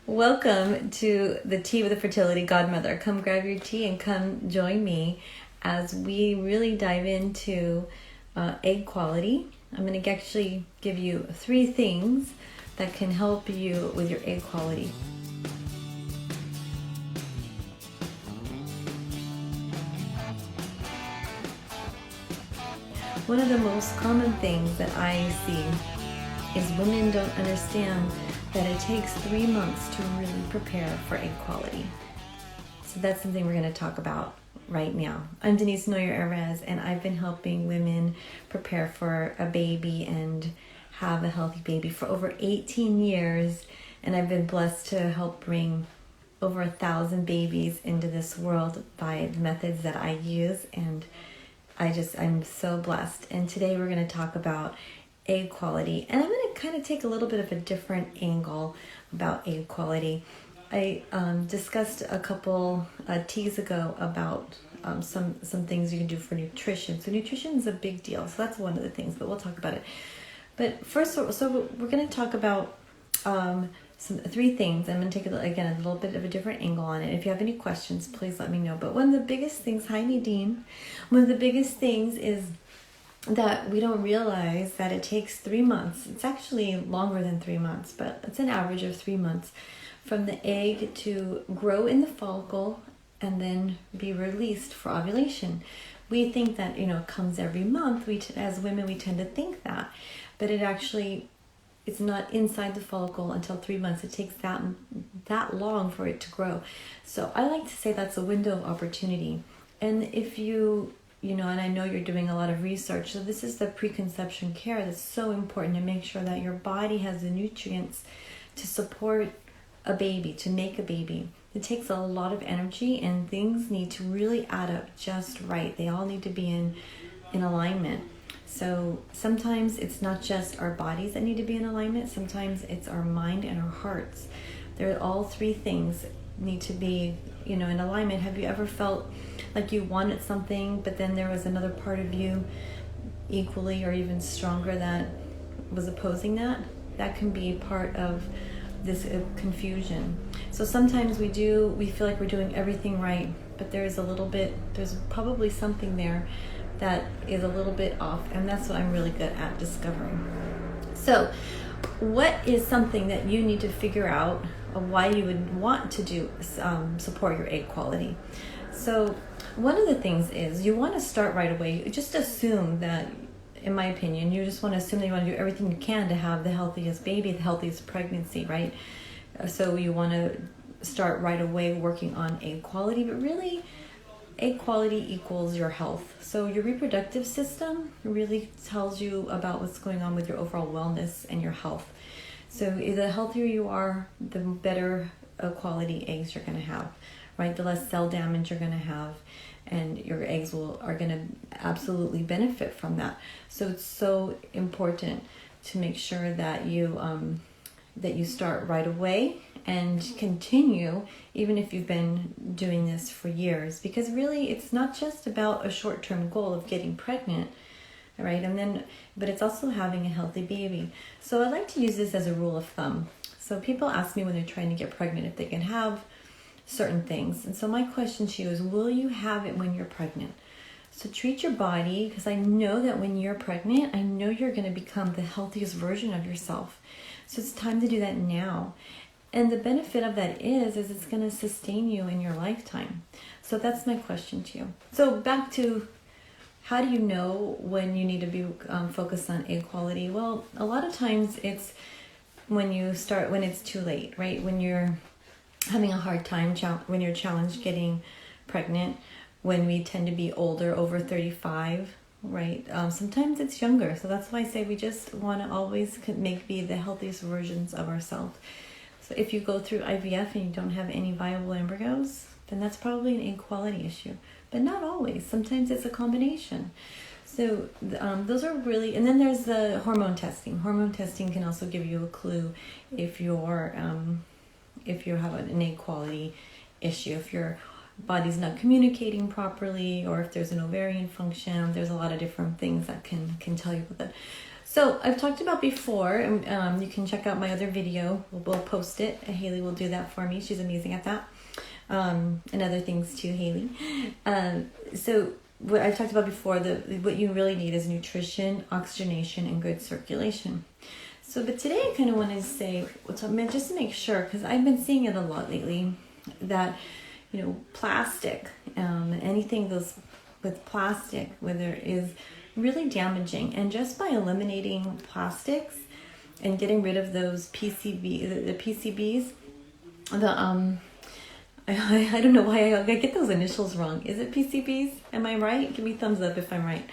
Welcome to the Tea with the Fertility Godmother. Come grab your tea and come join me as we really dive into egg quality. I'm going to actually give you 3 things that can help you with your egg quality. One of the most common things that I see is women don't understand that it takes 3 months to really prepare for egg quality. So that's something we're going to talk about right now. I'm Denise Noyer-Erez, and I've been helping women prepare for a baby and have a healthy baby for over 18 years. And I've been blessed to help bring over 1,000 babies into this world by the methods that I use. And I'm so blessed. And today we're going to talk about egg quality, and I'm going to kind of take a little bit of a different angle about egg quality. I discussed a couple teas ago about some things you can do for nutrition. So nutrition is a big deal, so that's one of the things, but we'll talk about it. But first, so we're going to talk about 3 things. I'm going to take a little bit of a different angle on it. If you have any questions, please let me know. But one of the biggest things, hi Nadine, one of the biggest things is that we don't realize that it takes 3 months. It's actually longer than 3 months, but it's an average of 3 months from the egg to grow in the follicle and then be released for ovulation. We think that, it comes every month. As women, we tend to think that, but it's not inside the follicle until 3 months. It takes that long for it to grow. So I like to say that's a window of opportunity. And if and I know you're doing a lot of research, so this is the preconception care that's so important to make sure that your body has the nutrients to support a baby, to make a baby. It takes a lot of energy, and things need to really add up just right. They all need to be in alignment. So sometimes it's not just our bodies that need to be in alignment. Sometimes it's our mind and our hearts. All 3 things need to be, in alignment. Have you ever felt like you wanted something, but then there was another part of you equally or even stronger that was opposing that? That can be part of this confusion. So sometimes we feel like we're doing everything right, but there's probably something there that is a little bit off, and that's what I'm really good at discovering. So what is something that you need to figure out of why you would want to do support your egg quality? So one of the things is you want to start right away. Just assume that, in my opinion, you just want to assume that you want to do everything you can to have the healthiest baby, the healthiest pregnancy, right? So you want to start right away working on egg quality, but really egg quality equals your health. So your reproductive system really tells you about what's going on with your overall wellness and your health. So the healthier you are, the better quality eggs you're going to have, right? The less cell damage you're going to have, and your eggs are going to absolutely benefit from that. So it's so important to make sure that you start right away and continue even if you've been doing this for years, because really it's not just about a short-term goal of getting pregnant, right? But it's also having a healthy baby. So I like to use this as a rule of thumb. So people ask me when they're trying to get pregnant if they can have certain things. And so my question to you is, will you have it when you're pregnant? So treat your body, because I know that when you're pregnant, I know you're going to become the healthiest version of yourself. So it's time to do that now. And the benefit of that is it's going to sustain you in your lifetime. So that's my question to you. So back to, how do you know when you need to be focused on egg quality? Well, a lot of times it's when it's too late, right? When you're having a hard time, when you're challenged getting pregnant, when we tend to be older, over 35, right? Sometimes it's younger. So that's why I say we just want to always be the healthiest versions of ourselves. So if you go through IVF and you don't have any viable embryos, then that's probably an egg quality issue. But not always. Sometimes it's a combination. So those are really, and then there's the hormone testing. Hormone testing can also give you a clue if you have an egg quality issue, if your body's not communicating properly, or if there's an ovarian function. There's a lot of different things that can tell you about that. So I've talked about before, and you can check out my other video. We'll post it. Haley will do that for me. She's amazing at that. And other things too, Haley. So what I've talked about before, what you really need is nutrition, oxygenation, and good circulation. So, but today I kind of want to say, just to make sure, because I've been seeing it a lot lately, that, plastic, anything goes with plastic, whether it is really damaging. And just by eliminating plastics and getting rid of those PCBs, the PCBs, I don't know why I get those initials wrong. Is it PCBs? Am I right? Give me a thumbs up if I'm right.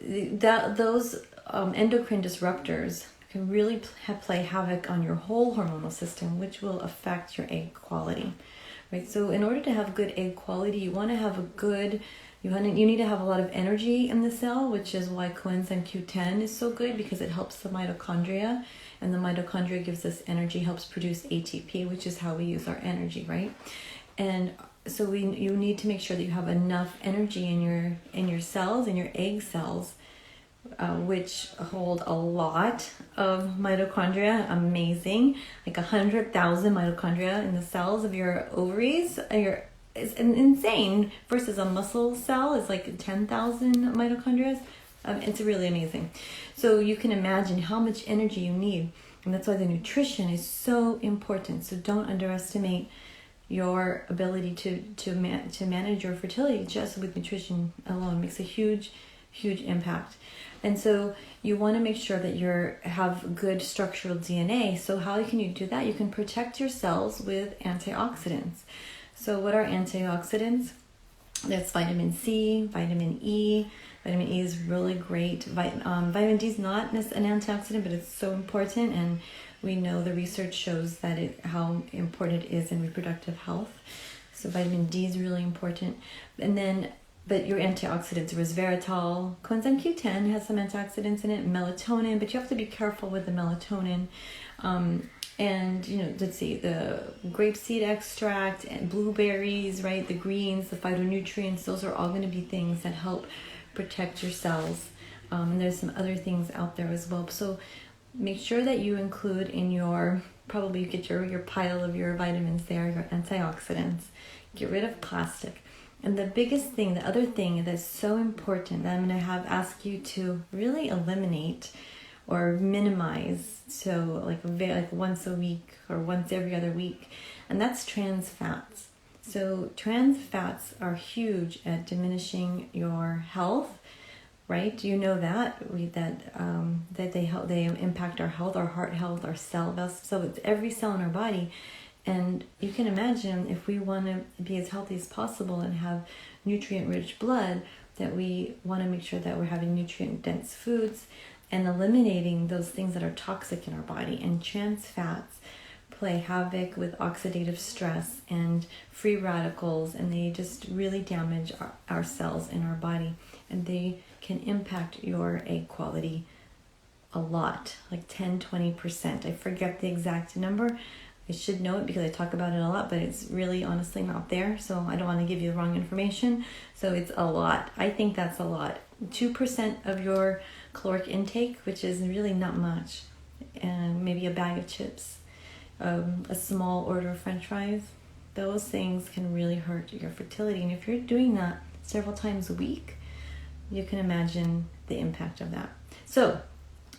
Those endocrine disruptors can really play havoc on your whole hormonal system, which will affect your egg quality, right? So in order to have good egg quality, you want to have you need to have a lot of energy in the cell, which is why coenzyme Q10 is so good, because it helps the mitochondria, and the mitochondria gives us energy, helps produce ATP, which is how we use our energy, right? And so you need to make sure that you have enough energy in your cells, in your egg cells, which hold a lot of mitochondria. Amazing, like 100,000 mitochondria in the cells of your ovaries. It's insane. Versus a muscle cell is like 10,000 mitochondria. It's really amazing. So you can imagine how much energy you need, and that's why the nutrition is so important. So don't underestimate your ability to manage your fertility just with nutrition alone. It makes a huge impact. And so you want to make sure that you have good structural DNA. So how can you do that? You can protect your cells with antioxidants. So what are antioxidants? That's vitamin C, vitamin E. Vitamin E is really great. Vitamin D is not an antioxidant, but it's so important, and we know the research shows that how important it is in reproductive health. So vitamin D is really important. And then, but your antioxidants, resveratrol, coenzyme Q10 has some antioxidants in it, melatonin, but you have to be careful with the melatonin. And let's see, the grapeseed extract and blueberries, right? The greens, the phytonutrients, those are all going to be things that help protect your cells. And there's some other things out there as well. So make sure that you include in probably get your pile of your vitamins there, your antioxidants. Get rid of plastic. And the biggest thing, the other thing that's so important that I'm going to ask you to really eliminate or minimize, so like once a week or once every other week, and that's trans fats. So trans fats are huge at diminishing your health, right? You know that they impact our health, our heart health, our cell. So it's every cell in our body. And you can imagine, if we want to be as healthy as possible and have nutrient-rich blood, that we want to make sure that we're having nutrient-dense foods and eliminating those things that are toxic in our body. And trans fats play havoc with oxidative stress and free radicals, and they just really damage our cells in our body, and they can impact your egg quality a lot, like 10-20%. I forget the exact number. I should know it because I talk about it a lot, but it's really honestly not there, so I don't want to give you the wrong information. So it's a lot. I think that's a lot. 2% of your caloric intake, which is really not much, and maybe a bag of chips, a small order of french fries, those things can really hurt your fertility. And if you're doing that several times a week, you can imagine the impact of that. So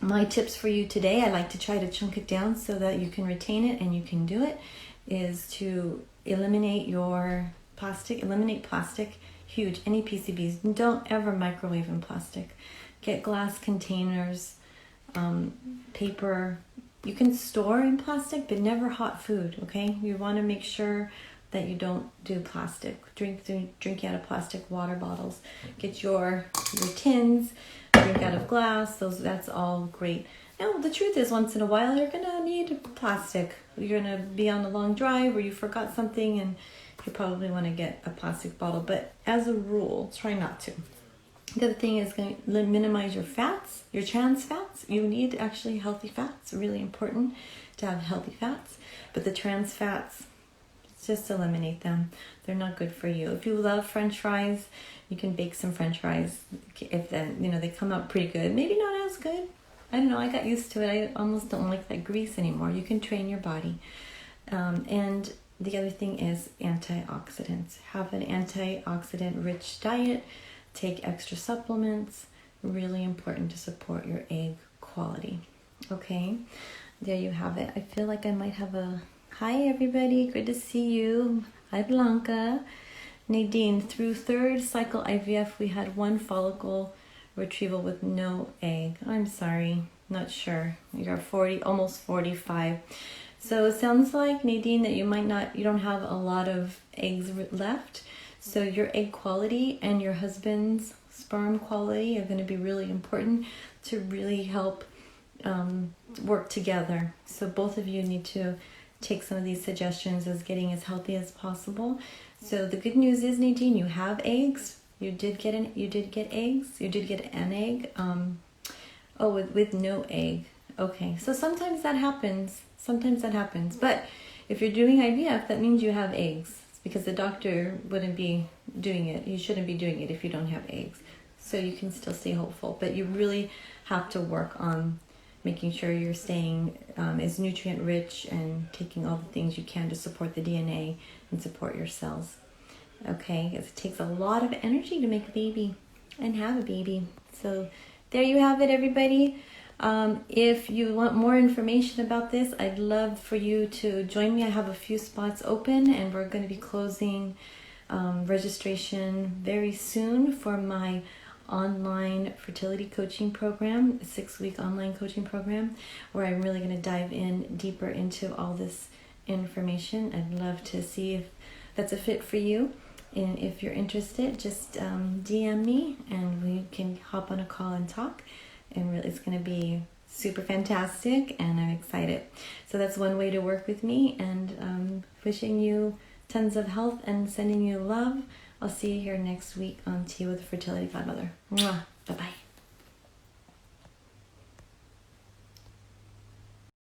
my tips for you today, I like to try to chunk it down so that you can retain it and you can do it, is to eliminate plastic, huge, any PCBs. Don't ever microwave in plastic. Get glass containers, paper. You can store in plastic, but never hot food, okay? You want to make sure that you don't do plastic. Drink out of plastic water bottles. Get your tins, drink out of glass. That's all great. Now, the truth is, once in a while, you're going to need plastic. You're going to be on a long drive or you forgot something, and you probably want to get a plastic bottle. But as a rule, try not to. The other thing is going to minimize your fats, your trans fats. You need actually healthy fats. Really important to have healthy fats. But the trans fats, Just eliminate them. They're not good for you. If you love French fries, you can bake some French fries. If then, they come out pretty good. Maybe not as good. I don't know. I got used to it. I almost don't like that grease anymore. You can train your body. And the other thing is antioxidants. Have an antioxidant-rich diet. Take extra supplements. Really important to support your egg quality. Okay, there you have it. I feel like I might have a... Hi, everybody. Good to see you. Hi, Blanca. Nadine, through third cycle IVF, we had one follicle retrieval with no egg. I'm sorry. Not sure. You're 40, almost 45. So it sounds like, Nadine, that you don't have a lot of eggs left. So your egg quality and your husband's sperm quality are going to be really important to really help work together. So both of you need to take some of these suggestions as getting as healthy as possible. So the good news is, Nadine, you have eggs. You did get eggs. You did get an egg. With no egg. Okay, so sometimes that happens. But if you're doing IVF, that means you have eggs, because the doctor wouldn't be doing it. You shouldn't be doing it if you don't have eggs. So you can still stay hopeful, but you really have to work on making sure you're staying as nutrient rich and taking all the things you can to support the DNA and support your cells. Okay, it takes a lot of energy to make a baby and have a baby. So there you have it, everybody. If you want more information about this, I'd love for you to join me. I have a few spots open, and we're going to be closing registration very soon for my online fertility coaching program, a 6-week online coaching program, where I'm really going to dive in deeper into all this information. I'd love to see if that's a fit for you. And if you're interested, just DM me and we can hop on a call and talk. And really, it's going to be super fantastic, and I'm excited. So that's one way to work with me, and wishing you tons of health and sending you love. I'll see you here next week on Tea with the Fertility Godmother. Mwah.